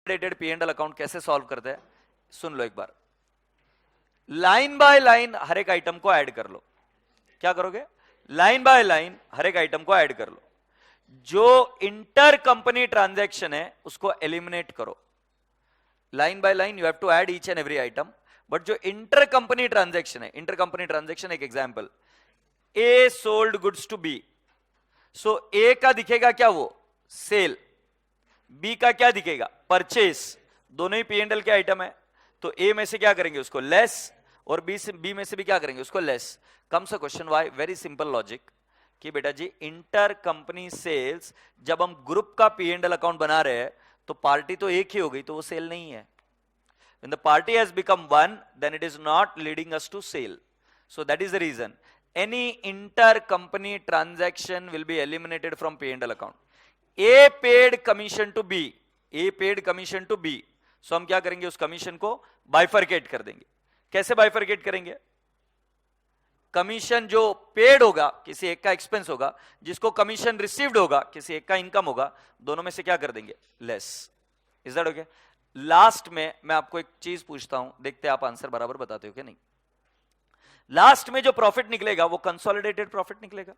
Consolidated P and L account कैसे solve करते हैं सुन लो एक बार। लाइन बाय लाइन हर एक आइटम को ऐड कर लो। क्या करोगे? लाइन बाय लाइन हर एक आइटम को ऐड कर लो। जो इंटर कंपनी ट्रांजैक्शन है उसको एलिमिनेट करो। Line by line you have to add each and every item, but जो इंटर कंपनी ट्रांजैक्शन है, इंटर कंपनी ट्रांजैक्शन एक example, A sold goods to B, so A का दिखेगा क्या? वो सेल। बी का क्या दिखेगा? परचेस। दोनों ही पी एंड एल के आइटम है, तो ए में से क्या करेंगे? उसको लेस, और बी में से भी क्या करेंगे? उसको less. Comes a question why? Very simple logic कि बेटा जी इंटर कंपनी सेल्स, जब हम ग्रुप का पी एंड एल अकाउंट बना रहे हैं तो पार्टी तो एक ही हो गई, तो वो सेल नहीं है। When the party has become one, then it is not leading us to sale. So that is the reason any inter-company transaction will be eliminated from P&L account. A paid commission to B. A paid commission to B. So हम क्या करेंगे? उस commission को bifurcate कर देंगे। कैसे bifurcate करेंगे? Commission जो पेड होगा किसी एक का एक्सपेंस होगा, जिसको कमीशन रिसीव्ड होगा किसी एक का इनकम होगा, दोनों में से क्या कर देंगे? Less. Is that okay? Last में मैं आपको एक चीज पूछता हूं, देखते हैं आप आंसर बराबर बताते हो क्या नहीं। लास्ट में जो प्रॉफिट निकलेगा वो कंसोलिडेटेड प्रॉफिट निकलेगा।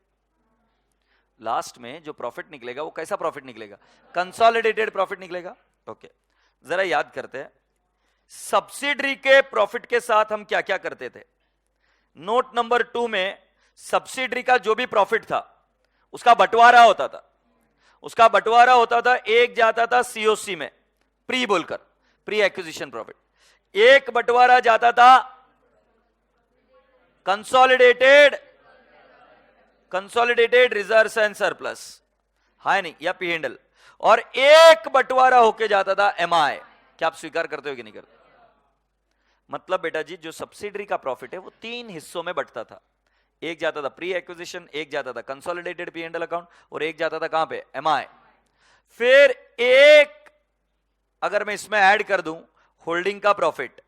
लास्ट में जो प्रॉफिट निकलेगा वो कैसा प्रॉफिट निकलेगा? कंसोलिडेटेड प्रॉफिट निकलेगा। ओके, जरा याद करते हैं सब्सिडरी के प्रॉफिट के साथ हम क्या क्या करते थे। नोट नंबर 2 में सब्सिडरी का जो भी प्रॉफिट था उसका बंटवारा होता था। उसका बंटवारा होता था, एक जाता था सीओसी में, प्री बोलकर, प्री एक्विजिशन प्रॉफिट। एक बंटवारा जाता था कंसोलिडेटेड रिजर्व्स एंड सरप्लस, है नहीं, या पीएनएल, और एक बंटवारा होके जाता था एमआई। क्या आप स्वीकार करते हो कि नहीं करते? मतलब बेटा जी जो सब्सिडरी का प्रॉफिट है वो 3 हिस्सों में बंटता था। एक जाता था प्री एक्विजिशन, एक जाता था कंसोलिडेटेड पीएनएल अकाउंट, और एक जाता था कहां पे? एमआई। फिर एक अगर मैं इसमें ऐड कर दूं होल्डिंग का प्रॉफिट,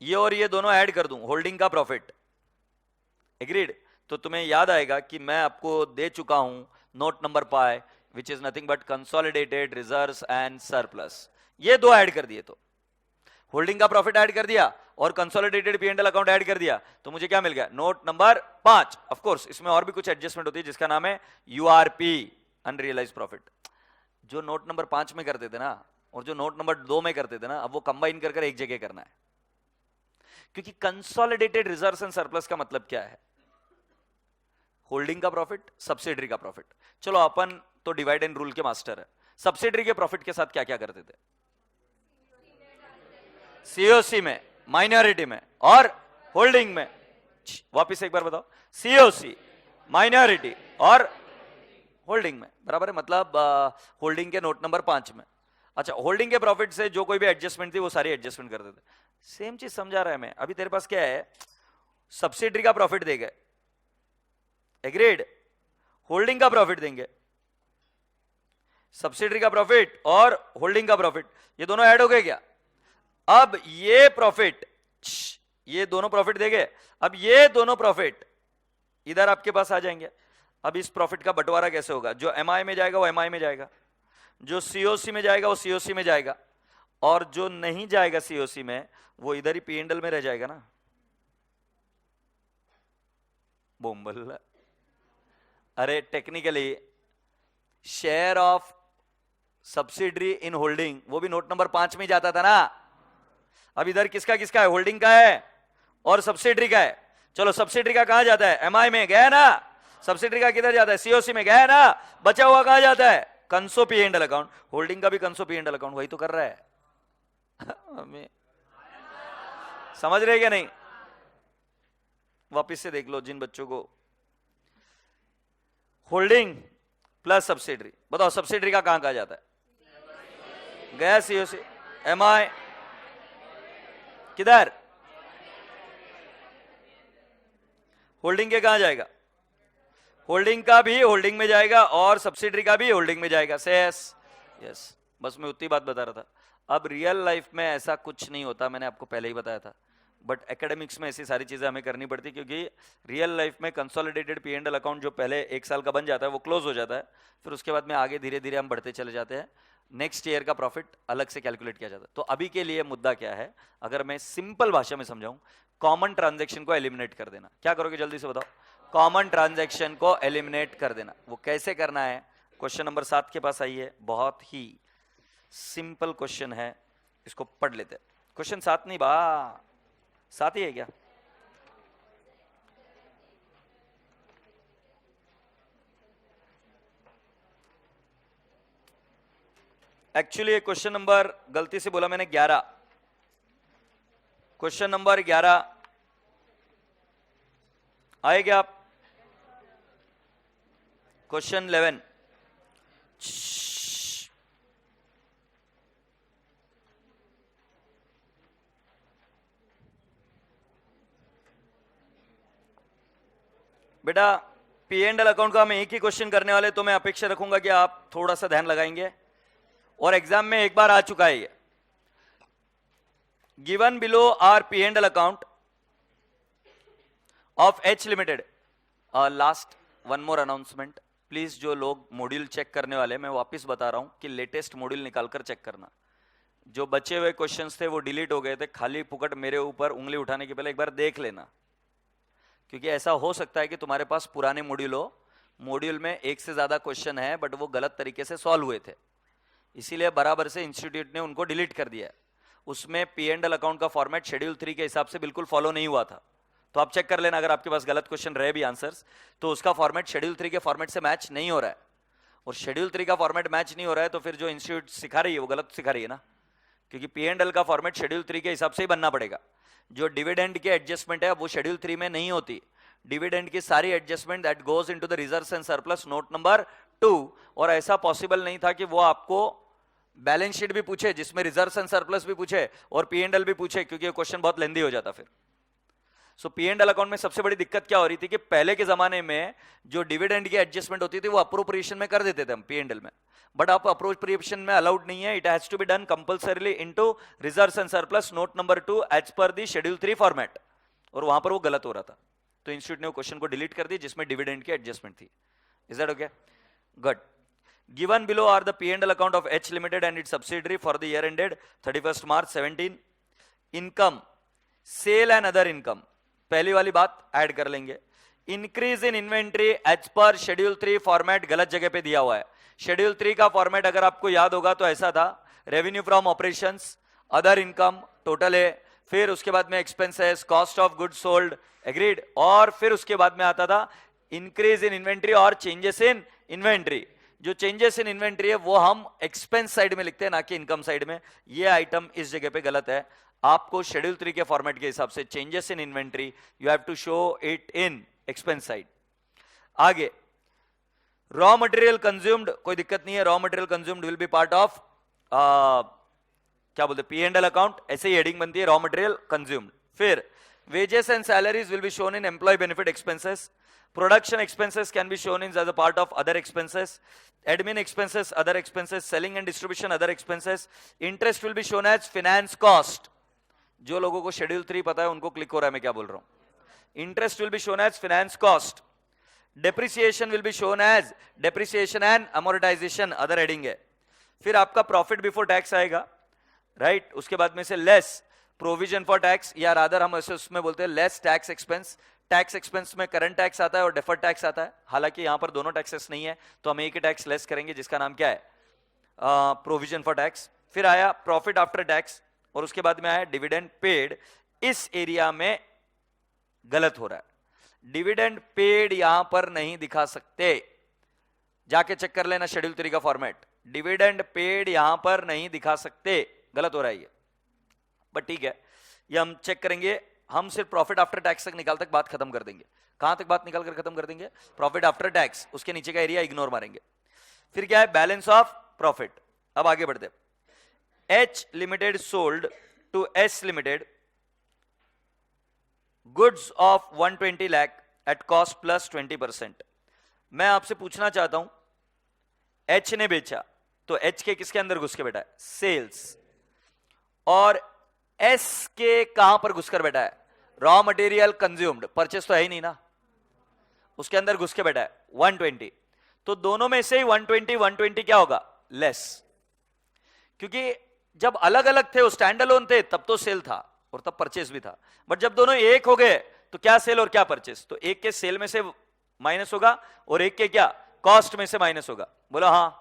ये और ये दोनों ऐड कर दूं होल्डिंग का प्रॉफिट, एग्रीड? तो तुम्हें याद आएगा कि मैं आपको दे चुका हूं note number 5, which is nothing but consolidated reserves and surplus. ये दो ऐड कर दिए, तो होल्डिंग का प्रॉफिट ऐड कर दिया और कंसोलिडेटेड पीएनएल अकाउंट ऐड कर दिया, तो मुझे क्या मिल गया? Note number 5। ऑफ कोर्स इसमें और भी कुछ एडजस्टमेंट होती है जिसका नाम है यूआरपी, अनरियलाइज्ड प्रॉफिट। जो नोट नंबर 5 में करते थे ना और जो नोट नंबर 2 में करते थे ना, अब वो कंबाइन कर एक जगह करना है। क्योंकि कंसोलिडेटेड रिजर्व्स एंड सरप्लस का मतलब क्या है? होल्डिंग का प्रॉफिट, सब्सिडरी का प्रॉफिट। चलो अपन तो डिवाइड एंड रूल के मास्टर है। सब्सिडरी के प्रॉफिट के साथ क्या क्या करते थे? सीओसी में, माइनॉरिटी में और होल्डिंग में। वापिस एक बार बताओ, सीओसी, माइनॉरिटी और होल्डिंग में, बराबर है? मतलब होल्डिंग के नोट नंबर 5 में। अच्छा, होल्डिंग के प्रॉफिट से जो कोई भी एडजस्टमेंट थी वो सारी एडजस्टमेंट करते थे। सेम चीज समझा रहा है मैं। अभी तेरे पास क्या है? सब्सिडरी का प्रॉफिट देंगे, एग्रीड? होल्डिंग का प्रॉफिट देंगे, सब्सिडरी का प्रॉफिट और होल्डिंग का प्रॉफिट, ये दोनों ऐड हो गए क्या? अब ये प्रॉफिट, ये दोनों प्रॉफिट देंगे, अब ये दोनों प्रॉफिट इधर आपके पास आ जाएंगे। अब इस प्रॉफिट का बंटवारा कैसे होगा? जो एमआई में जाएगा वो एमआई में जाएगा, जो सीओसी में जाएगा वो सीओसी में जाएगा, और जो नहीं जाएगा सीओसी में वो इधर ही पीएनएल में रह जाएगा ना। बोम्बल। अरे technically share of subsidiary in holding वो भी नोट नंबर 5 में जाता था ना। अब इधर किसका किसका है? होल्डिंग का है और सब्सिडरी का है। चलो सब्सिडरी का कहां जाता है? एमआई में गया ना। सब्सिडरी का किधर जाता है? सीओसी में गया ना। बचा हुआ कहां जाता है? कंसो पीएनएल अकाउंट। होल्डिंग का भी कंसो पीएनएल अकाउंट, वही तो कर रहा है। हमें समझ रहे क्या नहीं? वापिस से देख लो जिन बच्चों को। होल्डिंग प्लस सब्सिडरी, बताओ सब्सिडरी का कहां कहा जाता है? गया सीओसी। एमआई किधर? होल्डिंग के कहां जाएगा? होल्डिंग का भी होल्डिंग में जाएगा और सब्सिडरी का भी होल्डिंग में जाएगा। सेस यस, बस मैं उतनी बात बता रहा था। अब रियल लाइफ में ऐसा कुछ नहीं होता, मैंने आपको पहले ही बताया था, बट एकेडमिक्स में ऐसी सारी चीजें हमें करनी पड़ती, क्योंकि रियल लाइफ में कंसोलिडेटेड पीएनएल अकाउंट जो पहले 1 साल का बन जाता है वो क्लोज हो जाता है, फिर उसके बाद में आगे धीरे धीरे हम बढ़ते चले जाते हैं। नेक्स्ट ईयर का प्रॉफिट अलग से कैलकुलेट किया जाता है। तो अभी के लिए मुद्दा क्या है, अगर मैं सिंपल भाषा में समझाऊं, कॉमन ट्रांजैक्शन को एलिमिनेट कर देना। क्या करोगे जल्दी से बताओ? कॉमन ट्रांजैक्शन को एलिमिनेट कर देना। वो कैसे करना है, क्वेश्चन नंबर 7 के पास आइए, बहुत ही सिंपल क्वेश्चन है, इसको पढ़ लेते हैं। क्वेश्चन 7 नहीं बा, 7 ही है क्या? एक्चुअली क्वेश्चन नंबर, गलती से बोला मैंने 11, क्वेश्चन नंबर 11 आएंगे आप? क्वेश्चन 11, बेटा पी एंड एल अकाउंट का हम एक ही क्वेश्चन करने वाले, तो मैं अपेक्षा रखूंगा कि आप थोड़ा सा ध्यान लगाएंगे, और एग्जाम में एक बार आ चुका है ये। Given below R P and L account of H limited. Last one more announcement, please जो लोग मॉड्यूल चेक करने वाले, मैं वापस बता रहा हूं कि लेटेस्ट मॉड्यूल निकालकर चेक करना। जो बचे हुए क्वेश्चंस थे वो डिलीट हो गए थे, खाली पुकट मेरे ऊपर उंगली उठाने के पहले एक बार देख लेना, क्योंकि ऐसा हो सकता है कि तुम्हारे पास पुराने मॉड्यूल हो, मॉड्यूल में एक से ज्यादा क्वेश्चन है बट वो गलत तरीके से सॉल्व हुए थे, इसीलिए बराबर से इंस्टीट्यूट ने उनको डिलीट कर दिया है। उसमें पी एंड एल अकाउंट का फॉर्मेट शेड्यूल 3 के हिसाब से बिल्कुल फॉलो नहीं हुआ था, तो आप चेक कर लेना। अगर आपके पास गलत क्वेश्चन रहे भी आंसर्स, तो उसका फॉर्मेट शेड्यूल 3 के फॉर्मेट से मैच नहीं हो रहा है, और शेड्यूल 3 का फॉर्मेट मैच नहीं हो रहा है तो फिर जो इंस्टीट्यूट सिखा रही है वो गलत सिखा रही है ना, क्योंकि पी एंड एल का फॉर्मेट शेड्यूल 3 के हिसाब से ही बनना पड़ेगा। जो डिविडेंड के एडजस्टमेंट है वो शेड्यूल 3 में नहीं होती। डिविडेंड की सारी adjustment that goes into the reserves and surplus note number 2, और ऐसा पॉसिबल नहीं था कि वो आपको बैलेंस शीट भी पूछे जिसमें रिजर्व्स एंड सरप्लस भी पूछे और पी एंड एल भी पूछे, क्योंकि ये क्वेश्चन बहुत लेंदी हो जाता फिर। सो पी एंड एल अकाउंट में सबसे बड़ी दिक्कत क्या हो रही थी कि पहले के जमाने में जो डिविडेंड की एडजस्टमेंट होती थी वो अप्रोप्रिएशन में कर देते थे हम पी एंड एल में, बट आप अप्रोप्रिएशन में अलाउड नहीं है, it has to be done compulsorily into reserves and surplus note number 2 as per the schedule 3 format, और वहां पर वो गलत हो रहा था, तो इंस्टीट्यूट ने वो क्वेश्चन को डिलीट कर दिया जिसमें डिविडेंड की एडजस्टमेंट थी। Is that okay? Good. Given below are the P&L account of H Limited and its subsidiary for the year ended 31st March 17. Income, sale and other income. पहली वाली बात add कर लेंगे। Increase in inventory as per Schedule 3 format गलत जगह पे दिया हुआ है। Schedule 3 का फॉर्मेट अगर आपको याद होगा तो ऐसा था, revenue from operations, other income total है, फिर उसके बाद में expenses, cost of goods sold, agreed, और फिर उसके बाद में आता था इंक्रीज इन इन्वेंट्री और चेंजेस इन इन्वेंट्री। जो चेंजेस इन इन्वेंट्री है वो हम एक्सपेंस साइड में लिखते हैं, ना कि इनकम साइड में। ये आइटम इस जगह पे गलत है। आपको शेड्यूल 3 के फॉर्मेट के हिसाब से changes in inventory you have to show it in expense side. आगे रॉ मटेरियल कंज्यूम्ड, कोई दिक्कत नहीं है, raw material consumed will be part of क्या बोलते, पी एंड एल अकाउंट, ऐसे ही हेडिंग बनती है, रॉ मटेरियल कंज्यूम्ड। फिर wages and salaries will be shown in employee benefit expenses. Production expenses can be shown in as a part of other expenses. Admin expenses, other expenses. Selling and distribution, other expenses. Interest will be shown as finance cost. जो लोगों को schedule 3 पता है उनको click हो रहा है मैं क्या बोल रहा हूं। Interest will be shown as finance cost. Depreciation will be shown as depreciation and amortization, other heading है। फिर आपका प्रॉफिट बिफोर टैक्स आएगा, राइट? उसके बाद में से लेस प्रोविजन फॉर टैक्स, या रादर हम ऐसे उसमें बोलते हैं less tax expense. Tax expense में करंट टैक्स आता है और डेफर्ड टैक्स आता है, हालांकि यहां पर दोनों टैक्सेस नहीं है तो हम एक ही टैक्स लेस करेंगे जिसका नाम क्या है, प्रोविजन फॉर टैक्स। फिर आया प्रॉफिट आफ्टर टैक्स, और उसके बाद में आया डिविडेंड पेड। इस एरिया में गलत हो रहा है, डिविडेंड पेड यहां पर नहीं दिखा सकते, जाके चेक कर लेना शेड्यूल 3 का फॉर्मेट। डिविडेंड पेड यहां पर नहीं दिखा सकते, गलत हो रहा है ये, बट ठीक है, ये हम चेक करेंगे। हम सिर्फ प्रॉफिट आफ्टर टैक्स तक निकाल तक बात खत्म कर देंगे। कहां तक बात निकाल कर खत्म कर देंगे? प्रॉफिट आफ्टर टैक्स, उसके नीचे का एरिया इग्नोर मारेंगे। फिर क्या है, बैलेंस ऑफ प्रॉफिट। अब आगे बढ़ते, H limited sold to S limited goods of 120 lakh at cost plus 20%। मैं आपसे पूछना चाहता हूं, एच ने बेचा तो एच के किसके अंदर घुस के बैठा है? सेल्स। और एस के कहां पर घुसकर बैठा है? रॉ मटेरियल कंज्यूम्ड, परचेस तो है ही नहीं ना, उसके अंदर घुस के बैठा है 120। तो दोनों में से ही 120 क्या होगा? लेस। क्योंकि जब अलग अलग थे, वो स्टैंड अलोन थे, तब तो सेल था और तब परचेस भी था। बट जब दोनों एक हो गए तो क्या सेल और क्या परचेस, तो एक के सेल में से माइनस होगा और एक के क्या कॉस्ट में से माइनस होगा। बोला हाँ।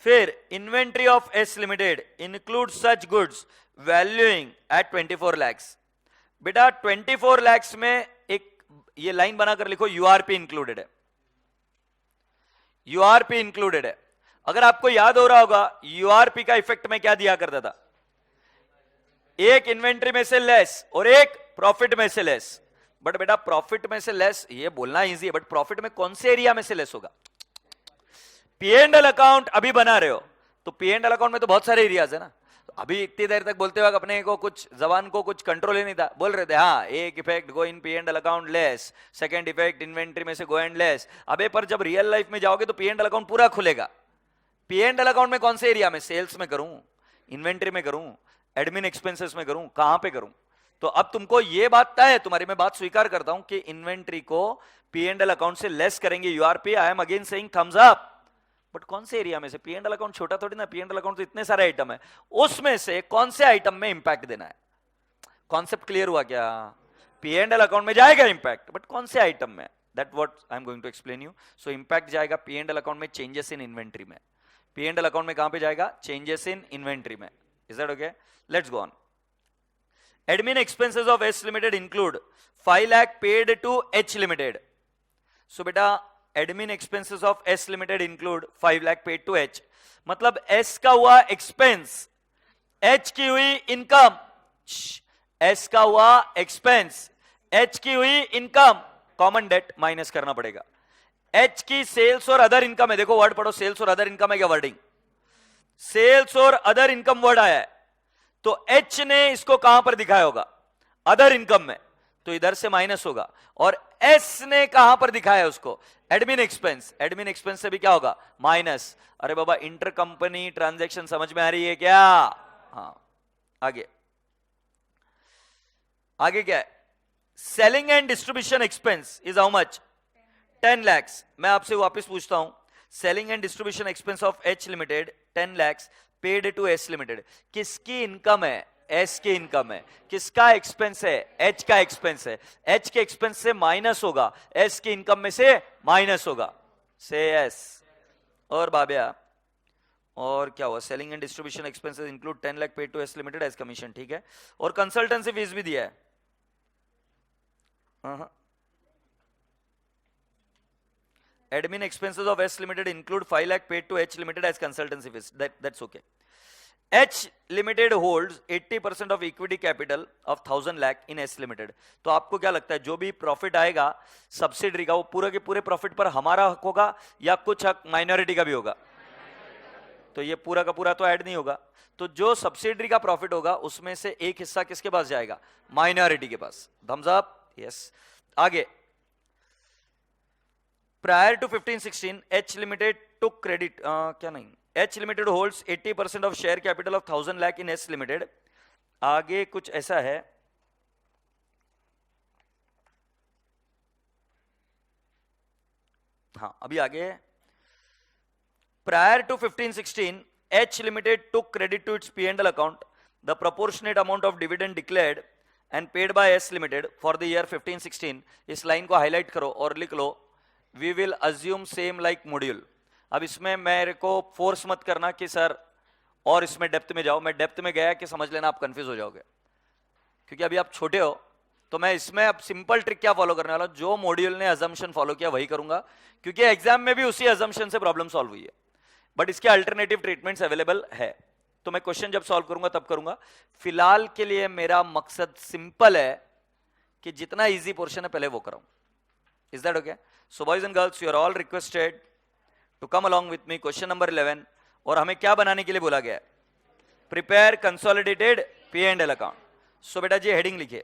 फिर inventory of S limited include such goods valuing at 24 lakhs. बेटा 24 लैक्स में एक ये लाइन बनाकर लिखो, यूआरपी इंक्लूडेड है, यूआरपी इंक्लूडेड है। अगर आपको याद हो रहा होगा, यूआरपी का इफेक्ट में क्या दिया करता था, एक इन्वेंट्री में से लेस और एक प्रॉफिट में से लेस। बट बेटा प्रॉफिट में से लेस ये बोलना इजी है, बट प्रॉफिट में कौन से एरिया में से लेस होगा? P&L अकाउंट अभी बना रहे हो तो P&L अकाउंट में तो बहुत सारे एरियाज है ना। तो अभी इतनी देर तक बोलते वक्त अपने को कुछ जबान को कुछ कंट्रोल ही नहीं था, बोल रहे थे हाँ एक इफेक्ट गो इन P&L account less, second effect inventory में से गो एंड लेस। अबे पर जब रियल लाइफ में जाओगे तो P&L अकाउंट पूरा खुलेगा। P&L अकाउंट में कौन से एरिया में, सेल्स में करूं, इन्वेंट्री में करूं, एडमिन एक्सपेंसेस में करूं, कहां पे करूं? तो अब तुमको ये बात तय है, तुम्हारी मैं बात स्वीकार करता हूं कि इन्वेंट्री को P&L अकाउंट से लेस करेंगे URP. I am again saying thumbs up. But कौन से एरिया में से? P&L अकाउंट छोटा थोड़ी ना, P&L अकाउंट तो इतने सारे आइटम है, उसमें से कौन से आइटम में इंपैक्ट देना है? कॉन्सेप्ट क्लियर हुआ क्या? P&L अकाउंट में जाएगा इंपैक्ट, बट कौन से आइटम में, that what I am going to explain you. So impact जाएगा P&L अकाउंट में चेंजेस इन इन्वेंट्री में। P&L अकाउंट में कहां पे जाएगा? चेंजेस इन इन्वेंट्री में। Is that okay? Let's go on. Admin expenses of S Limited include 5 lakh paid to H Limited. So बेटा admin expenses of S Limited include 5 lakh paid to H. मतलब S का हुआ expense, H की हुई income, S का हुआ expense, H की हुई income, common debt माइनस करना पड़ेगा। H की सेल्स और अदर इनकम है, देखो वर्ड पढ़ो, सेल्स और अदर इनकम है क्या वर्डिंग? सेल्स और अदर इनकम वर्ड आया है, तो H ने इसको कहां पर दिखाया होगा? अदर इनकम में, तो इधर से माइनस होगा। और S ने कहां पर दिखाया उसको? एडमिन एक्सपेंस, एडमिन एक्सपेंस से भी क्या होगा? माइनस। अरे बाबा इंटर कंपनी ट्रांजैक्शन समझ में आ रही है क्या? हाँ आगे, आगे क्या है? Selling and distribution expense is how much? 10 lakhs। मैं आपसे वापस पूछता हूं, selling and distribution expense of H limited 10 lakhs paid to S limited, किसकी इनकम है? S की इनकम है। किसका एक्सपेंस है? H का एक्सपेंस है। H के एक्सपेंस से माइनस होगा, S की इनकम में से माइनस होगा। से S और बाबिया और क्या हुआ? Selling and distribution expenses include 10 lakh paid to S limited as commission, ठीक है। और कंसल्टेंसी फीस भी दिया है। Admin expenses of S Limited include 5 lakh paid to H Limited as consultancy fees. That's okay. H Limited holds 80% of equity capital of 1000 lakh in S Limited. तो आपको क्या लगता है जो भी प्रॉफिट आएगा सब्सिडरी का, वो पूरे के पूरे प्रॉफिट पर हमारा हक होगा या कुछ हक माइनॉरिटी का भी होगा? तो ये पूरा का पूरा तो ऐड नहीं होगा। तो जो सब्सिडरी का प्रॉफिट होगा उसमें से एक हिस्सा किसके पास जाएगा? माइनॉरिटी के पास। Thumbs up, yes. आगे, prior to 1516 H Limited took credit क्या नहीं, H Limited holds 80% of share capital of 1000 lakh in S Limited। आगे कुछ ऐसा है, हाँ अभी आगे, prior to 1516 H Limited took credit to its P&L account the proportionate amount of dividend declared and paid by S Limited for the year 1516। इस line को highlight करो और लिख लो, we will assume same like module. अब इसमें मेरे को फोर्स मत करना कि सर और इसमें डेप्थ में जाओ, मैं डेप्थ में गया कि समझ लेना आप कंफ्यूज हो जाओगे, क्योंकि अभी आप छोटे हो। तो मैं इसमें अब सिंपल ट्रिक क्या फॉलो करने वाला हूं, जो मॉड्यूल ने अजम्पशन फॉलो किया वही करूंगा, क्योंकि एग्जाम में भी उसी अजम्पशन से प्रॉब्लम सॉल्व हुई है, बट इसके अल्टरनेटिव ट्रीटमेंट्स अवेलेबल है। तो मैं क्वेश्चन जब सॉल्व करूंगा तब करूंगा। फिलहाल के लिए मेरा मकसद सिंपल है कि जितना ईजी पोर्शन है पहले वो कराऊं। Is that okay? So boys and girls, you are all requested to come along with me. Question number 11। और हमें क्या बनाने के लिए बोला गया है? Prepare consolidated P&L account। So बेटा जी हेडिंग लिखिए,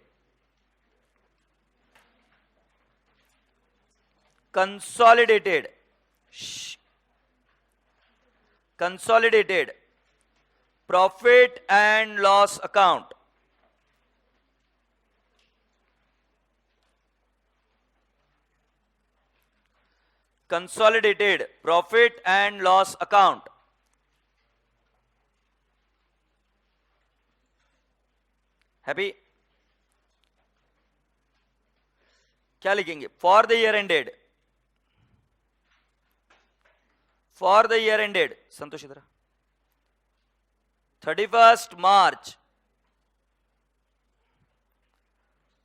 consolidated, consolidated profit and loss account। consolidated profit and loss account। Happy? क्या लिखेंगे? For the year ended, for the year ended, Santosh इधर, 31st March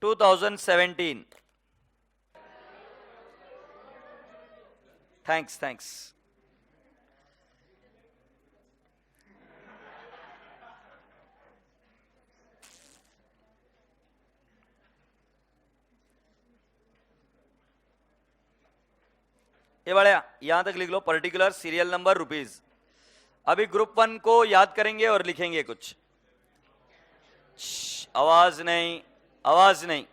2017. थैंक्स. ये वाला यहां तक लिख लो, पर्टिकुलर सीरियल नंबर रुपीज. अभी ग्रुप 1 को याद करेंगे और लिखेंगे कुछ. आवाज नहीं.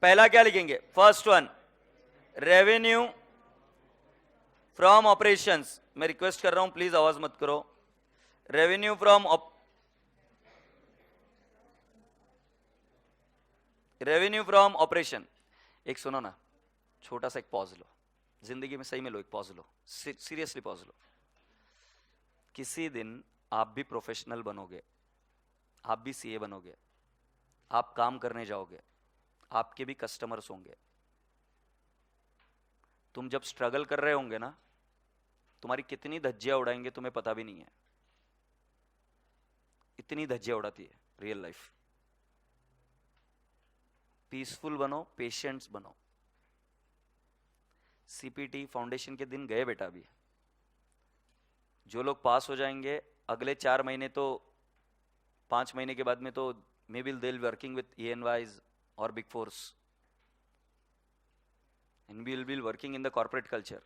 पहला क्या लिखेंगे? First one, revenue from operations. मैं रिक्वेस्ट कर रहा हूं प्लीज आवाज मत करो. Revenue from operation. एक सुनो ना, छोटा सा एक पॉज लो. जिंदगी में सही में लो, एक पॉज लो, सीरियसली पॉज लो. किसी दिन आप भी प्रोफेशनल बनोगे, आप भी सीए बनोगे, आप काम करने जाओगे, आपके भी कस्टमर्स होंगे. तुम जब स्ट्रगल कर रहे होंगे ना, तुम्हारी कितनी धज्जियां उड़ाएंगे तुम्हें पता भी नहीं है. इतनी धज्जियां उड़ाती है रियल लाइफ. पीसफुल बनो, पेशेंट्स बनो. सीपीटी फाउंडेशन के दिन गए बेटा. अभी जो लोग पास हो जाएंगे अगले 4 महीने, तो 5 महीने के बाद में तो maybe they will working with ENYs और big fours, and we will be working in the corporate culture.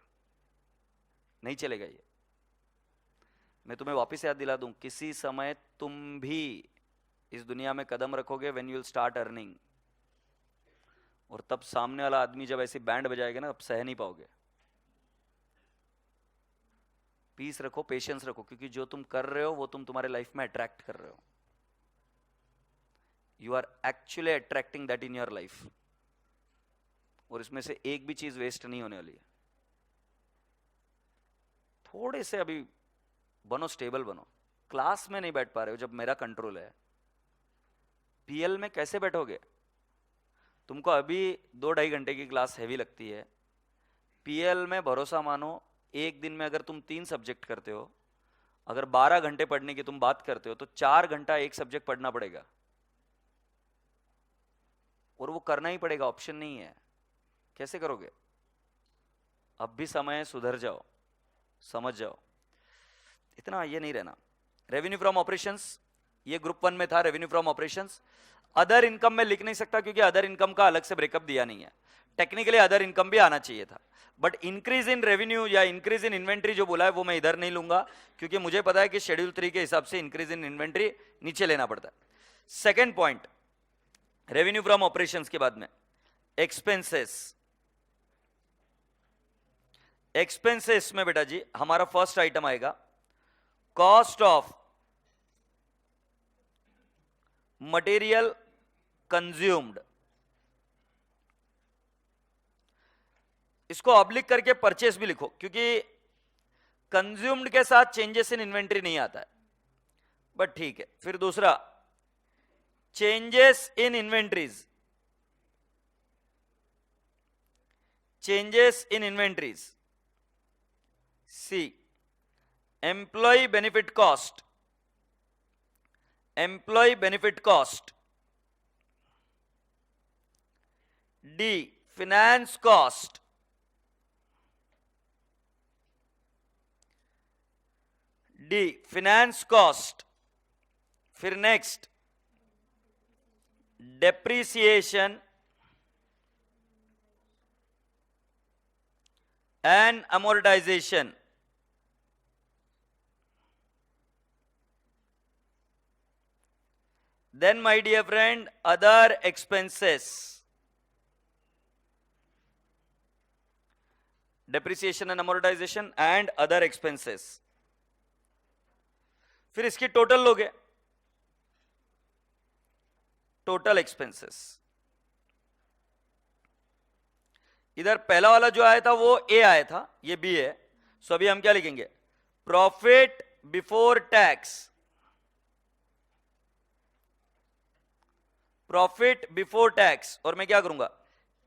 नहीं चलेगा ये. मैं तुम्हें वापस याद दिला दूं, किसी समय तुम भी इस दुनिया में कदम रखोगे when you will start earning. और तब सामने वाला आदमी जब ऐसी बैंड बजाएगा ना, तब सह नहीं पाओगे. पीस रखो, पेशेंस रखो, क्योंकि जो तुम कर रहे हो वो तुम तुम्हारे लाइफ में अट्रैक्ट कर रहे हो. You are actually attracting that in your life. और इसमें से एक भी चीज वेस्ट नहीं होने वाली है. थोड़े से अभी बनो, स्टेबल बनो. क्लास में नहीं बैठ पा रहे हो जब मेरा कंट्रोल है, पीएल में कैसे बैठोगे? तुमको अभी 2-2.5 घंटे की क्लास हैवी लगती है. पीएल में भरोसा मानो, एक दिन में अगर तुम 3 सब्जेक्ट करते हो, अगर 12 घंटे पढ़ने की तुम बात करते हो, तो 4 घंटा एक सब्जेक्ट पढ़ना पड़ेगा. और वो करना ही पड़ेगा, ऑप्शन नहीं है. कैसे करोगे? अब भी समय है, सुधर जाओ, समझ जाओ. इतना ये नहीं रहना. रेवेन्यू फ्रॉम ऑपरेशंस, ये ग्रुप 1 में था. Revenue from operations. Other income में लिख नहीं सकता क्योंकि अदर इनकम का अलग से ब्रेकअप दिया नहीं है. टेक्निकली अदर इनकम भी आना चाहिए था, बट इंक्रीज इन रेवेन्यू या इंक्रीज इन इन्वेंट्री जो बोला है वो मैं इधर नहीं लूंगा, क्योंकि मुझे पता है कि शेड्यूल 3 के हिसाब से इंक्रीज इन इन्वेंट्री नीचे लेना पड़ता है. Second point, revenue from operations के बाद में एक्सपेंसेस. एक्सपेंसेस में बेटा जी हमारा फर्स्ट आइटम आएगा कॉस्ट ऑफ मटेरियल कंज्यूम्ड. इसको ऑब्लिक करके परचेस भी लिखो, क्योंकि कंज्यूम्ड के साथ चेंजेस इन इन्वेंट्री नहीं आता है, बट ठीक है. फिर दूसरा, changes in inventories. Changes in inventories. C, employee benefit cost. Employee benefit cost. D, finance cost. D, finance cost. फिर next, depreciation and amortisation. Then my dear friend, other expenses. Depreciation and amortization and other expenses. फिर इसकी total लोगे, total expenses. इधर पहला वाला जो आया था वो ए आया था, ये बी है. सो अभी हम क्या लिखेंगे? Profit before tax. Profit before tax, और मैं क्या करूंगा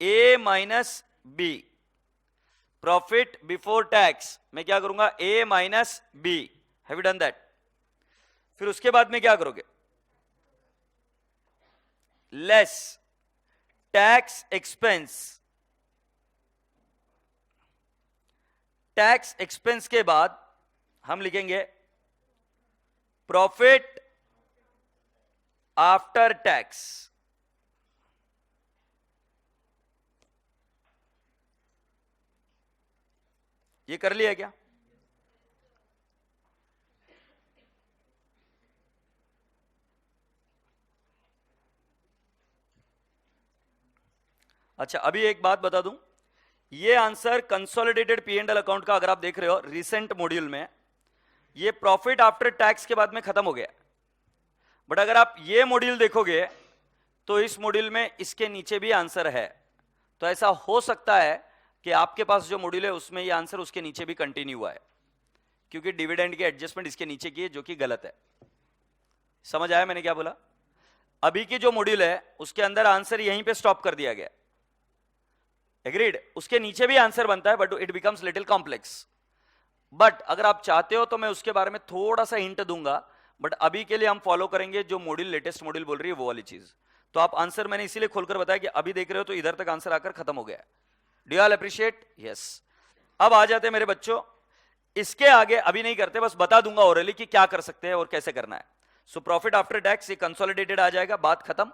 A minus B, profit before tax मैं क्या करूंगा A minus B, have you done that? फिर उसके बाद में क्या करोगे, less tax expense, tax expense के बाद हम लिखेंगे प्रॉफिट आफ्टर टैक्स। ये कर लिया क्या? अच्छा, अभी एक बात बता दूं, ये answer consolidated P and L account का अगर आप देख रहे हो रिसेंट मॉड्यूल में, ये प्रॉफिट आफ्टर टैक्स के बाद में खत्म हो गया। बट अगर आप ये मॉड्यूल देखोगे तो इस मॉड्यूल में इसके नीचे भी आंसर है। तो ऐसा हो सकता है कि आपके पास जो मॉड्यूल है उसमें ये आंसर उसके नीचे भी कंटिन्यू हुआ है, क्योंकि डिविडेंड की एडजस्टमेंट इसके नीचे की है जो कि गलत है। समझ आया मैंने क्या बोला? अभी की जो मॉड्यूल है उसके अंदर आंसर यहीं पे स्टॉप कर दिया गया, एग्रीड? उसके नीचे भी आंसर बनता है but it becomes little complex. But अगर आप चाहते हो तो मैं उसके बारे में थोड़ा सा हिंट दूंगा, बट अभी के लिए हम फॉलो करेंगे जो मॉड्यूल लेटेस्ट मॉड्यूल बोल रही है वो वाली चीज। तो आप आंसर मैंने इसीलिए खोलकर बताया कि अभी देख रहे हो तो इधर तक आंसर आकर खत्म हो गया। Do you all appreciate? Yes. अब आ जाते हैं मेरे बच्चों, इसके आगे अभी नहीं करते, बस बता दूंगा ओरली कि क्या कर सकते हैं और कैसे करना है। सो प्रॉफिट आफ्टर टैक्स ये कंसोलिडेटेड आ जाएगा, बात खत्म।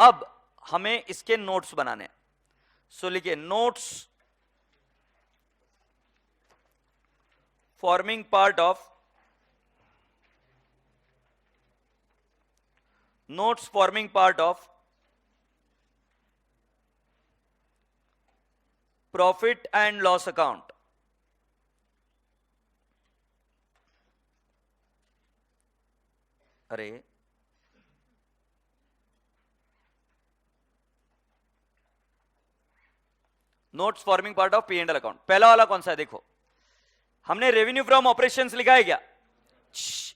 अब हमें इसके नोट्स बनाने। सो लिखिए notes forming part of, notes forming part of profit and loss account। अरे notes forming part of P and L account, पहला वाला कौन सा है? देखो, हमने रेवेन्यू फ्रॉम ऑपरेशंस लिखा है क्या?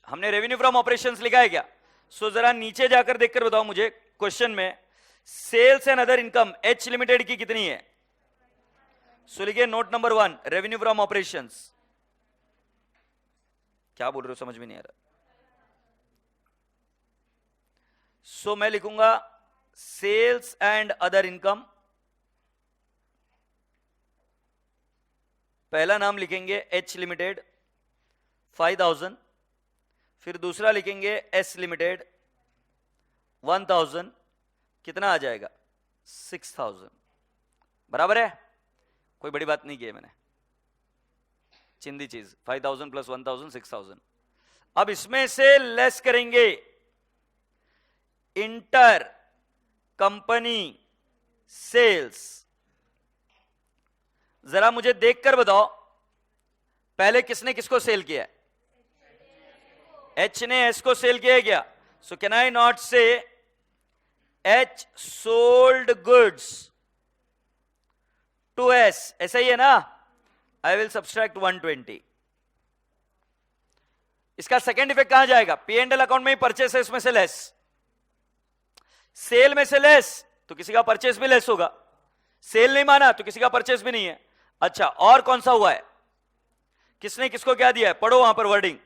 हमने रेवेन्यू फ्रॉम ऑपरेशंस लिखा है क्या? सो जरा नीचे जाकर देखकर बताओ मुझे क्वेश्चन में, sales and other income H limited की कितनी है? सो लिखिए note number 1 revenue from operations. क्या बोल रहे हो समझ में नहीं आ रहा। सो मैं लिखूंगा सेल्स एंड अदर इनकम, पहला नाम लिखेंगे एच लिमिटेड 5000, फिर दूसरा लिखेंगे एस लिमिटेड 1000, कितना आ जाएगा? 6000। बराबर है? कोई बड़ी बात नहीं की है मैंने, चिंदी चीज। 5000 प्लस 1000 6000। अब इसमें से लेस करेंगे इंटर कंपनी सेल्स। जरा मुझे देखकर बताओ पहले किसने किसको सेल किया है? एच ने एस को सेल किया है क्या? So can I not say H sold goods to S, ऐसा ही है ना? I will subtract 120। इसका सेकेंड इफेक्ट कहां जाएगा? पी एंड एल अकाउंट में ही परचेस है, उसमें से लेस, सेल में से लेस तो किसी का परचेस भी लेस होगा, सेल नहीं माना तो किसी का परचेस भी नहीं है। अच्छा, और कौन सा हुआ है? किसने किसको क्या दिया है? पढ़ो वहां पर वर्डिंग,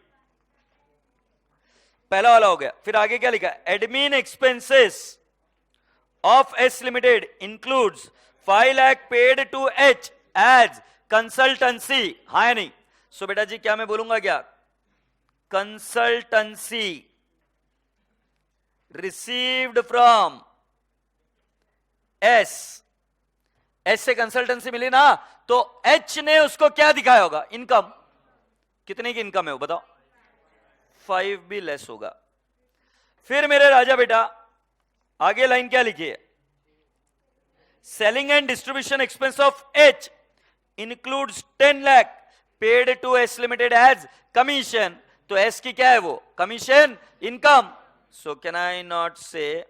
पहला वाला हो गया। फिर आगे क्या लिखा? Admin expenses of S limited includes 5 lakh paid to H as consultancy. हाँ या नहीं? सो बेटा जी क्या मैं बोलूंगा क्या? Consultancy received from S, S से कंसल्टेंसी मिली ना, तो एच ने उसको क्या दिखाया होगा? इनकम। कितने की इनकम है वो बताओ? 5 भी लेस होगा। फिर मेरे राजा बेटा आगे लाइन क्या लिखी है? Selling and distribution expense of H includes 10 lakh paid to S limited as commission. तो एस की क्या है वो? Commission, income. So can I not say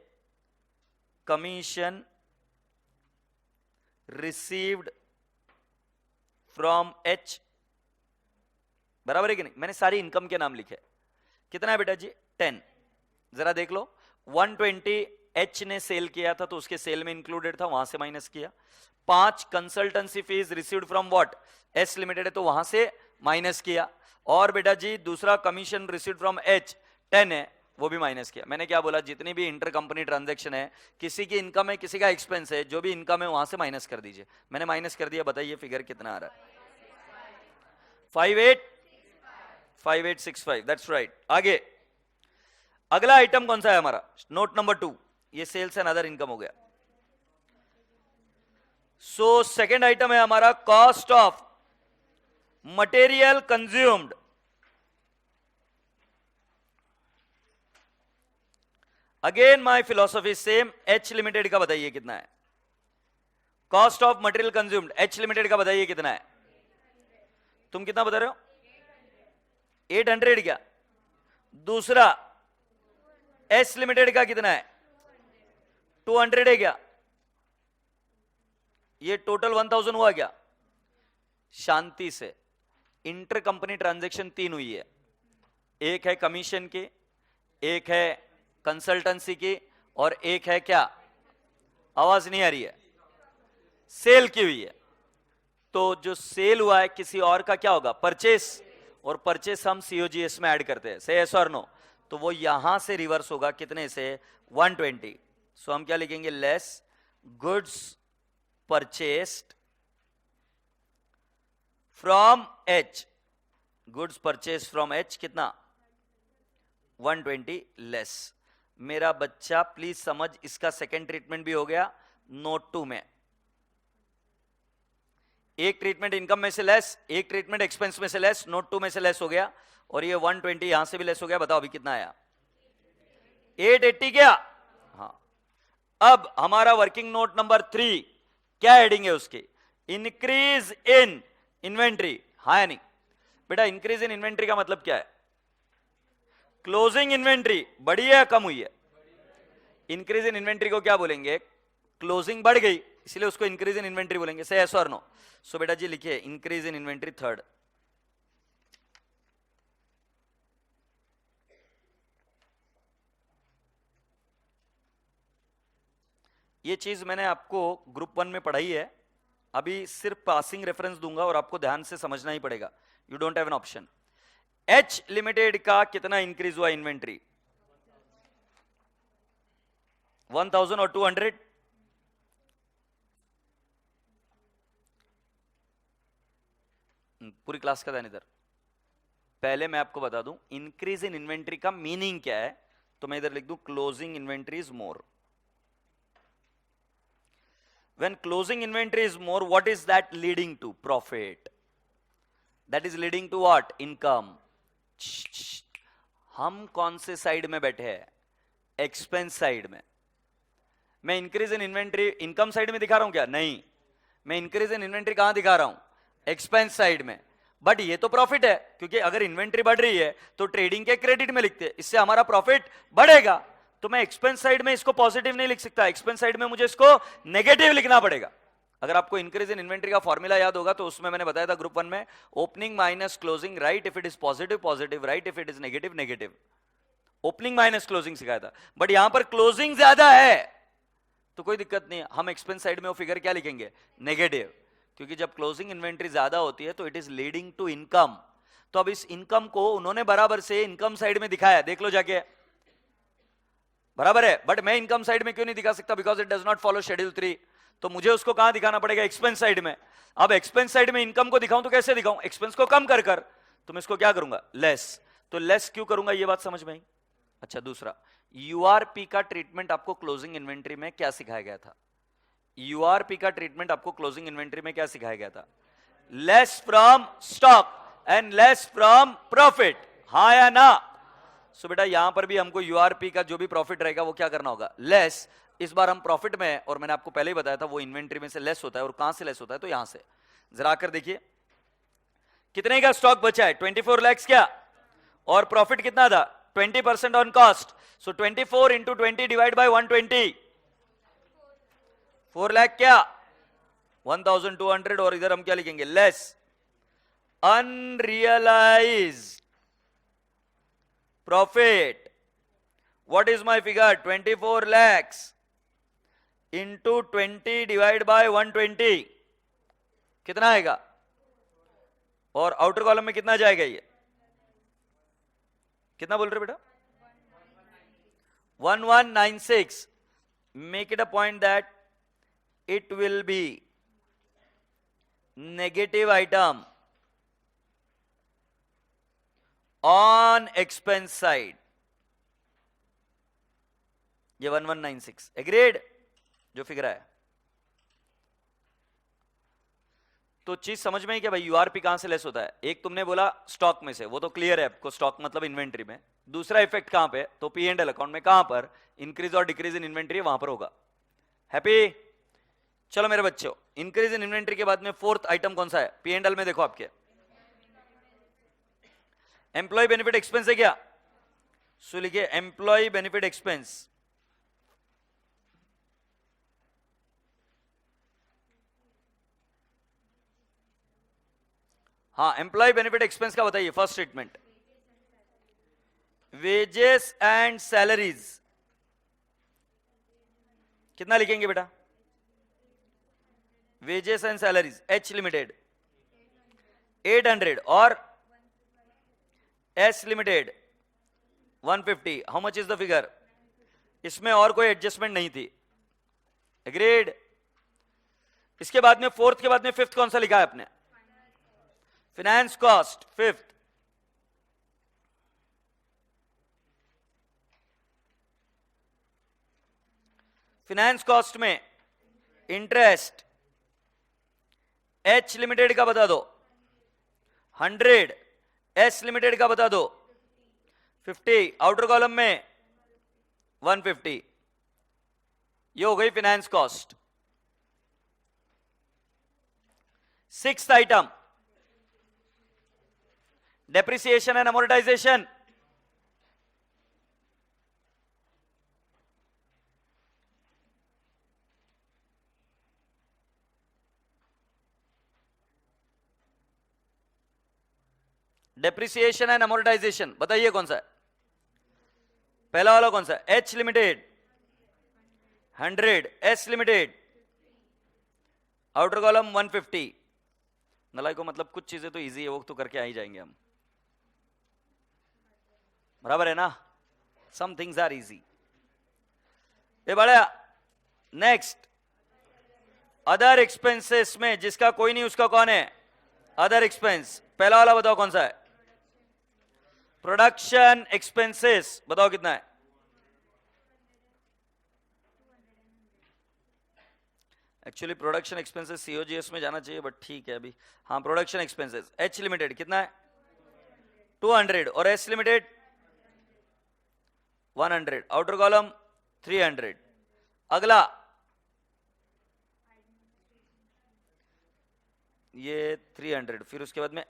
commission received from H? बराबर है कि नहीं? मैंने सारी इनकम के नाम लिखे। कितना है बेटा जी? 10। जरा देख लो, 120 एच ने सेल किया था तो उसके सेल में इंक्लूडेड था, वहां से माइनस किया। 5 consultancy fees received from what, S limited है तो वहां से माइनस किया। और बेटा जी दूसरा कमीशन रिसीव्ड फ्रॉम एच 10 है, वो भी माइनस किया। मैंने क्या बोला, जितनी भी इंटर कंपनी ट्रांजैक्शन है, किसी की इनकम है किसी का एक्सपेंस है, जो भी इनकम है वहां से माइनस कर दीजिए। मैंने माइनस कर दिया, बताइए फिगर कितना आ रहा है? 5865, दैट्स राइट। आगे अगला आइटम कौन सा है हमारा? नोट नंबर 2, ये सेल्स एंड अदर इनकम हो गया। सो सेकेंड आइटम है हमारा cost of material consumed. Again my philosophy same. H limited का बताइए कितना है? Cost of material consumed H limited का बताइए कितना है? तुम कितना बता रहे हो? 800 क्या? दूसरा एस लिमिटेड का कितना है? 200 है क्या? ये टोटल 1000 हुआ क्या? शांति से, इंटर कंपनी ट्रांजैक्शन 3 हुई है। एक है कमीशन की, एक है कंसल्टेंसी की, और एक है क्या? आवाज नहीं आ रही है? सेल की हुई है। तो जो सेल हुआ है किसी और का क्या होगा? परचेस। और परचेस हम सीओजीएस में ऐड करते हैं, से यस और नो? तो वो यहां से रिवर्स होगा, कितने से? 120। सो हम क्या लिखेंगे? Less goods purchased from H, goods purchase from H कितना? 120 लेस। मेरा बच्चा प्लीज समझ, इसका सेकेंड ट्रीटमेंट भी हो गया नोट 2 में। एक ट्रीटमेंट इनकम में से लेस, एक ट्रीटमेंट एक्सपेंस में से लेस, नोट 2 में से लेस हो गया, और ये 120 यहां से भी लेस हो गया। बताओ अभी कितना आया? 880 क्या? हाँ। अब हमारा वर्किंग नोट नंबर 3 क्या हेडिंग है उसकी? Increase in inventory. हाँ या नहीं बेटा? इंक्रीज इन इन्वेंट्री का मतलब क्या है? क्लोजिंग इन्वेंट्री बढ़ी है या कम हुई है? इंक्रीज इन इन्वेंट्री को क्या बोलेंगे? क्लोजिंग बढ़ गई, इसलिए उसको इंक्रीज इन इन्वेंट्री बोलेंगे। से यस और नो? सो बेटा जी लिखिए इंक्रीज इन इन्वेंट्री थर्ड। ये चीज मैंने आपको ग्रुप 1 में पढ़ाई है, अभी सिर्फ पासिंग रेफरेंस दूंगा और आपको ध्यान से समझना ही पड़ेगा। You don't have an option. H limited का कितना इंक्रीज हुआ इन्वेंट्री? 1000 और 200? पूरी क्लास का ध्यान इधर। पहले मैं आपको बता दूं इंक्रीज इन इन्वेंट्री का मीनिंग क्या है, तो मैं इधर लिख दूं closing inventory is more. When closing inventory is more, what is that leading to? Profit. That is leading to what? Income. हम कौन से साइड में बैठे हैं? एक्सपेंस साइड में। मैं increase in inventory income side में दिखा रहा हूं क्या? नहीं, मैं इंक्रीज इन इन्वेंट्री कहां दिखा रहा हूं? एक्सपेंस साइड में। बट ये तो प्रॉफिट है, क्योंकि अगर इन्वेंट्री बढ़ रही है तो ट्रेडिंग के क्रेडिट में लिखते हैं, इससे हमारा प्रॉफिट बढ़ेगा। तो मैं एक्सपेंस साइड में इसको पॉजिटिव नहीं लिख सकता, एक्सपेंस साइड में मुझे इसको नेगेटिव लिखना पड़ेगा। अगर आपको इंक्रीज इन इन्वेंट्री का फॉर्मूला याद होगा तो उसमें मैंने बताया था ग्रुप 1 में, opening minus closing, right if it is positive positive, right if it is negative negative. Opening minus closing सिखाया था, बट यहां पर क्लोजिंग ज्यादा है तो कोई दिक्कत नहीं, हम एक्सपेंस साइड में वो फिगर क्या लिखेंगे? नेगेटिव, क्योंकि जब क्लोजिंग इन्वेंट्री ज्यादा होती है तो it is leading to income. तो अब इस इनकम को उन्होंने बराबर से इनकम साइड में दिखाया, देख लो जाके, बराबर है। बट मैं इनकम साइड में क्यों नहीं दिखा सकता? Because it does not follow schedule 3। तो मुझे उसको कहां दिखाना पड़ेगा? एक्सपेंस साइड में। अब एक्सपेंस साइड में इनकम को दिखाऊं तो कैसे दिखाऊं? एक्सपेंस को कम कर कर, तो मैं इसको क्या करूंगा? लेस। तो लेस क्यों करूंगा, ये बात समझ में आई? अच्छा, दूसरा यूआरपी का ट्रीटमेंट आपको क्लोजिंग इन्वेंट्री में क्या सिखाया गया था? यूआरपी का ट्रीटमेंट आपको क्लोजिंग इन्वेंट्री में क्या सिखाया गया था? Less from stock and less from profit. हाँ या ना? सो बेटा यहां पर भी हमको यूआरपी का जो भी प्रॉफिट रहेगा वो क्या करना होगा? लेस। इस बार हम प्रॉफिट में है, और मैंने आपको पहले ही बताया था वो इन्वेंट्री में से लेस होता है। और कहां से लेस होता है? तो यहां से। जरा आकर देखिए कितने का स्टॉक बचा है? 24 लाख क्या? और प्रॉफिट कितना था? 20% on cost. So 24 into 20 divide by 120, 4 lakh क्या? 1200। और इधर हम क्या लिखेंगे? Less unrealised profit what is my figure? 24 lakhs into 20 divide by 120 कितना आएगा? और आउटर कॉलम में कितना जाएगा? ये कितना बोल रहे बेटा? 1196. Make it a point that it will be negative item on expense side. ये 1196 एग्रीड जो फिगर है। तो चीज समझ में ही क्या भाई, यूआरपी कहां से लेस होता है? एक तुमने बोला स्टॉक में से, वो तो क्लियर है आपको, स्टॉक मतलब इन्वेंट्री में। दूसरा इफेक्ट कहां पे? तो पी एंड एल अकाउंट में कहां पर इंक्रीज और डिक्रीज इन इन्वेंट्री वहां पर होगा। हैप्पी? चलो मेरे बच्चों, इंक्रीज इन इन्वेंट्री के बाद में फोर्थ आइटम कौन सा है पी एंड एल में? देखो आपके एम्प्लॉय बेनिफिट एक्सपेंस है क्या? सो लिखिए एम्प्लॉय बेनिफिट एक्सपेंस। हाँ, एम्प्लॉय बेनिफिट एक्सपेंस का बताइए first statement. Wages and salaries कितना लिखेंगे बेटा? Wages and salaries H limited 800 और S limited 150। How much is the figure? इसमें और कोई एडजस्टमेंट नहीं थी। एग्रीड? इसके बाद में फोर्थ के बाद में फिफ्थ कौन सा लिखा है आपने? Finance cost fifth. Finance cost में इंटरेस्ट एच लिमिटेड का बता दो 100, एस लिमिटेड का बता दो 50, आउटर कॉलम में 150। ये हो गई finance cost. Sixth item depreciation and amortisation. Depreciation and amortisation बताइए कौन सा है? पहला वाला कौन सा है? H limited 100, S limited outer column 150। नलाई को मतलब कुछ चीजें तो इजी है, वो तो करके आ ही जाएंगे हम, बराबर है ना? Some things are easy. ये बड़ा नेक्स्ट अदर एक्सपेंसेस में जिसका कोई नहीं उसका कौन है? Other expense. पहला वाला बताओ कौन सा है? प्रोडक्शन एक्सपेंसेस बताओ कितना है? एक्चुअली प्रोडक्शन एक्सपेंसेस सीओजीएस में जाना चाहिए बट ठीक है अभी। हाँ, प्रोडक्शन एक्सपेंसेस एच लिमिटेड कितना है? 200 और एस लिमिटेड 100, आउटर कॉलम 300। अगला ये 300, फिर उसके बाद में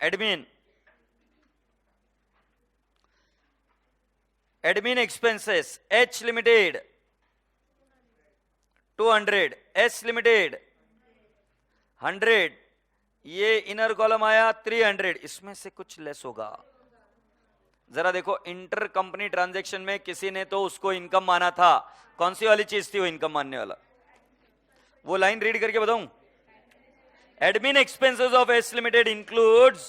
admin expenses H limited 200, S limited 100, ये इनर कॉलम आया 300। इसमें से कुछ लेस होगा। जरा देखो, इंटर कंपनी ट्रांजैक्शन में किसी ने तो उसको इनकम माना था। कौन सी वाली चीज थी वो इनकम मानने वाला? वो लाइन रीड करके बताऊं? Admin expenses of H limited includes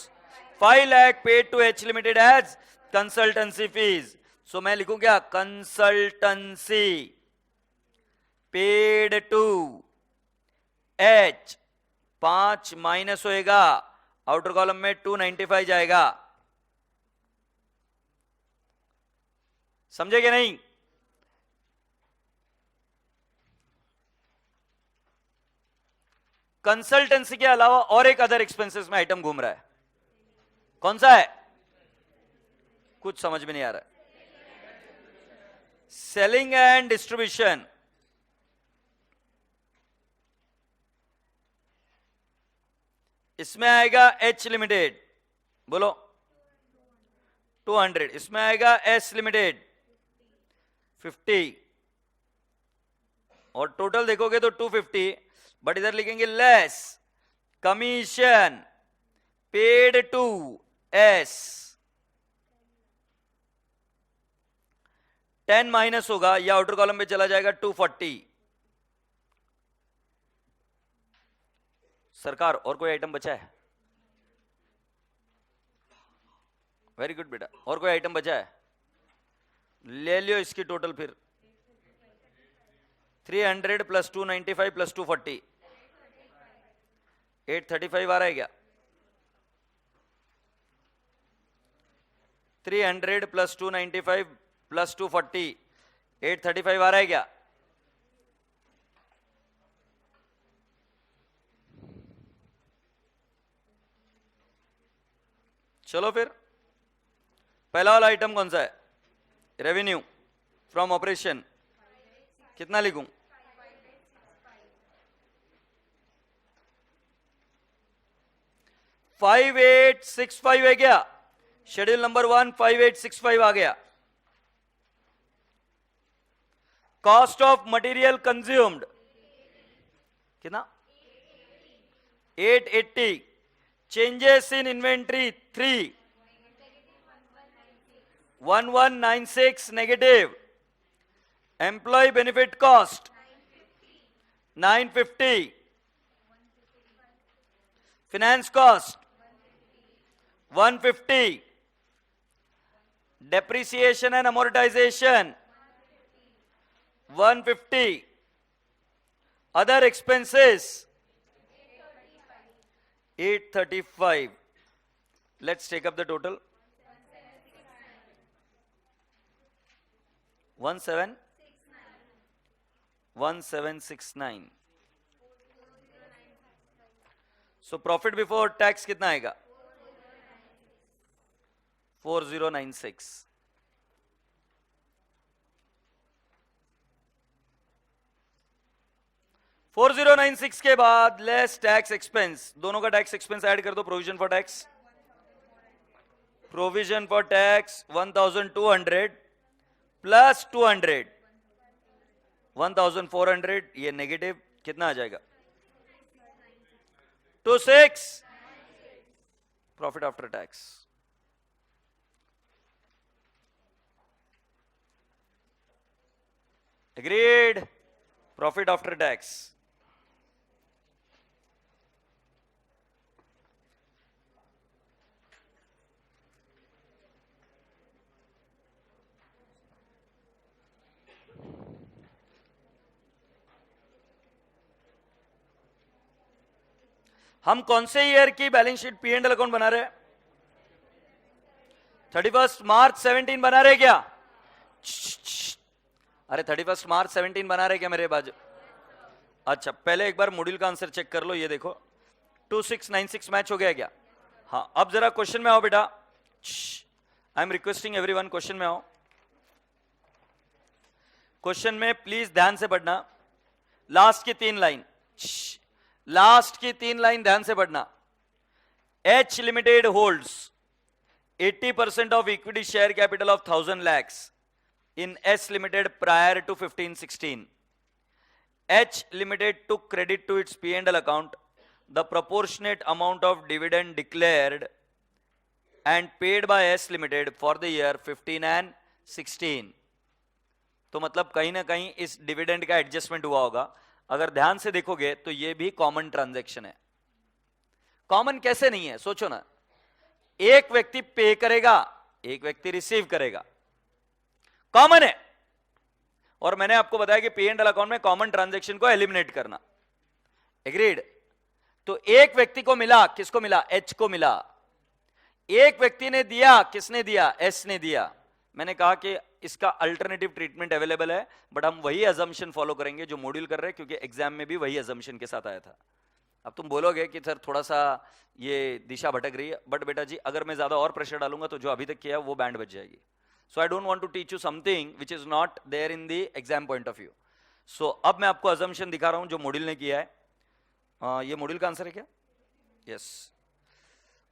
5 lakh paid to H limited as consultancy fees. So मैं लिखूं क्या? Consultancy paid to H 5 minus होएगा, आउटर कॉलम में 295 जाएगा। समझे कि नहीं? कंसल्टेंसी के अलावा और एक अदर एक्सपेंसेस में आइटम घूम रहा है, कौन सा है? कुछ समझ में नहीं आ रहा है। सेलिंग एंड डिस्ट्रीब्यूशन, इसमें आएगा एच लिमिटेड, बोलो 200, इसमें आएगा एस लिमिटेड 50 और टोटल देखोगे तो 250, बट इधर लिखेंगे less commission paid to S 10 minus होगा, या आउटर कॉलम में चला जाएगा 240। सरकार और कोई आइटम बचा है? वेरी गुड बेटा, और कोई आइटम बचा है? ले लियो इसकी टोटल फिर। 300 प्लस 295 प्लस 240, 835 आ रहा है क्या? 300 प्लस 295 प्लस 240, 835 आ रहा है क्या? चलो फिर, पहला वाला आइटम कौन सा है? रेवेन्यू फ्रॉम ऑपरेशन, कितना लिखूं? 5865 है क्या? शेड्यूल नंबर 1 5865 आ गया। कॉस्ट ऑफ मटेरियल कंज्यूम्ड कितना? 880। Changes in inventory 3, 1196 negative. Employ benefit cost 950। Finance cost 150। Depreciation and amortisation 150। Other expenses 835। Let's take up the total. 1769। So profit before tax कितना आएगा? 4096। $4096 के बाद लेस टैक्स एक्सपेंस, दोनों का tax expense add कर दो। Provision for tax, provision for tax 1200 plus 200 1400, ये negative कितना आ जाएगा? 26। Profit after tax agreed. Profit after tax हम कौन से ईयर की balance sheet P and L account बना रहे हैं? 31 मार्च 17 बना रहे क्या? अरे 31 मार्च 17 बना रहे क्या मेरे बाजू? अच्छा, पहले एक बार मॉड्यूल का आंसर चेक कर लो। ये देखो 2696 मैच हो गया क्या? हाँ, अब जरा क्वेश्चन में आओ बेटा। I am requesting everyone, question में आओ। क्वेश्चन में प्लीज ध्यान से पढ़ना। लास्ट की 3 लाइन, लास्ट की 3 लाइन ध्यान से पढ़ना। H limited holds 80% of equity share capital of 1000 lakhs in S limited prior to 1516. H limited took credit to its P&L account the proportionate amount of dividend declared and paid by S limited for the year 15 and 16. तो मतलब कहीं ना कहीं इस dividend का adjustment हुआ होगा। अगर ध्यान से देखोगे तो ये भी कॉमन ट्रांजैक्शन है। कॉमन कैसे नहीं है? सोचो ना, एक व्यक्ति पे करेगा, एक व्यक्ति रिसीव करेगा, कॉमन है। और मैंने आपको बताया कि पी एंड एल अकाउंट में कॉमन ट्रांजैक्शन को एलिमिनेट करना। एग्रीड? तो एक व्यक्ति को मिला, किसको मिला? एच को मिला। एक व्यक्ति ने दिया, किसने दिया? एस ने दिया। मैंने कहा कि इसका अल्टरनेटिव ट्रीटमेंट अवेलेबल है, बट हम वही अजम्पशन फॉलो करेंगे जो मॉड्यूल कर रहे हैं, क्योंकि एग्जाम में भी वही अजम्पशन के साथ आया था। अब तुम बोलोगे कि सर थोड़ा सा ये दिशा भटक रही है, बट बेटा जी अगर मैं ज्यादा और प्रेशर डालूंगा तो जो अभी तक किया है वो बैंड बच जाएगी। So I don't want to teach you something which is not there in the exam point of view. So अब मैं आपको अजम्पशन दिखा रहा हूं जो मॉड्यूल ने किया है। ये मॉड्यूल का आंसर है क्या? यस।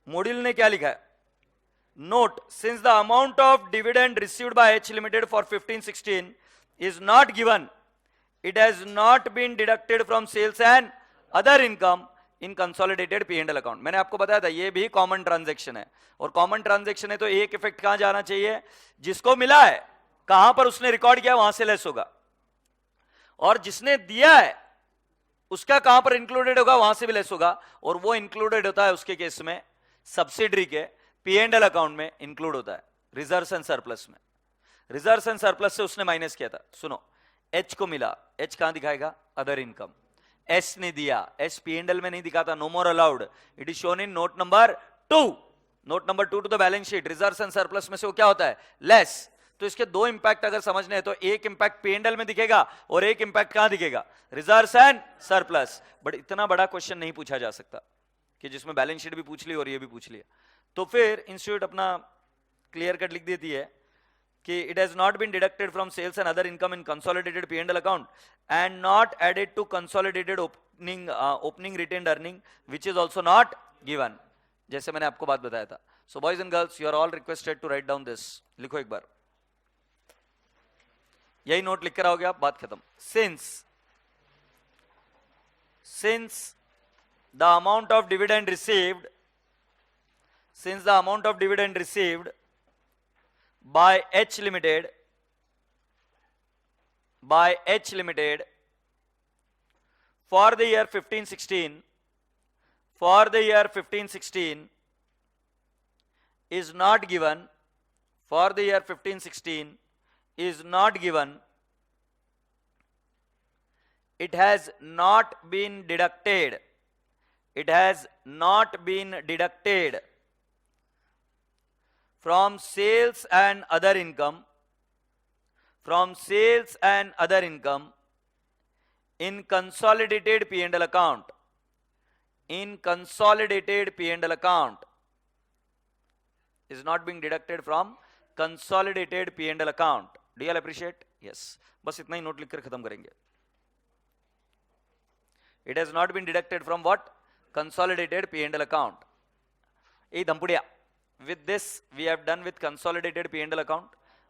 मॉड्यूल ने क्या लिखा है? Note, since the amount of dividend received by H Limited for 1516 is not given, it has not been deducted from sales and other income in consolidated P&L account. मैंने आपको बताया था ये भी कॉमन ट्रांजैक्शन है, और कॉमन ट्रांजैक्शन है तो एक इफेक्ट कहां जाना चाहिए? जिसको मिला है कहां पर उसने रिकॉर्ड किया वहां से लेस होगा, और जिसने दिया है उसका कहां पर इंक्लूडेड होगा वहां से भी लेस होगा, और वो इंक्लूडेड होता है उसके केस में सब्सिडरी के P&L अकाउंट में इंक्लूड होता है रिजर्व्स एंड सरप्लस में। रिजर्व्स एंड सरप्लस से उसने माइनस किया था। सुनो, H को मिला, H कहां दिखाएगा? Other income. S ने दिया, S P&L में नहीं दिखाता, no more allowed, it is shown in note number 2, note number 2 to the balance sheet. Reserves and surplus में से वो क्या होता है? लेस। तो इसके दो इंपैक्ट अगर समझने हैं तो एक इंपैक्ट P&L में दिखेगा और एक इंपैक्ट कहां दिखेगा? Reserves and surplus. बट इतना बड़ा क्वेश्चन नहीं पूछा जा सकता कि जिसमें बैलेंस शीट भी पूछ ली और ये भी पूछ लिया। तो फिर इंस्टीट्यूट अपना क्लियर कट लिख देती है कि it has not been deducted from sales and other income in consolidated P&L account and not added to consolidated opening retained earning, which is also not given, जैसे मैंने आपको बात बताया था। So boys and girls, you are all requested to write down this. लिखो एक बार, यही note लिख कर आओगे आप, बात खत्म। Since the amount of dividend received by H Limited for the year 15-16 is not given, it has not been deducted from sales and other income in consolidated P&L account, is not being deducted from consolidated P&L account. Do you all appreciate? Yes. बस इतना ही note लिखकर खत्म करेंगे। It has not been deducted from what? Consolidated P&L account. A धमपुड़िया, with this we have done with consolidated P&L account.